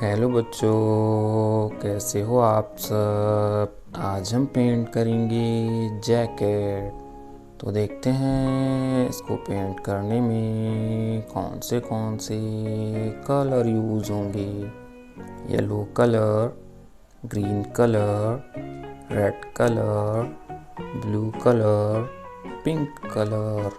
हेलो बच्चों, कैसे हो आप सब। आज हम पेंट करेंगे जैकेट। तो देखते हैं इसको पेंट करने में कौन से कलर यूज़ होंगे। Yellow colour, green colour, red colour, blue colour, pink colour.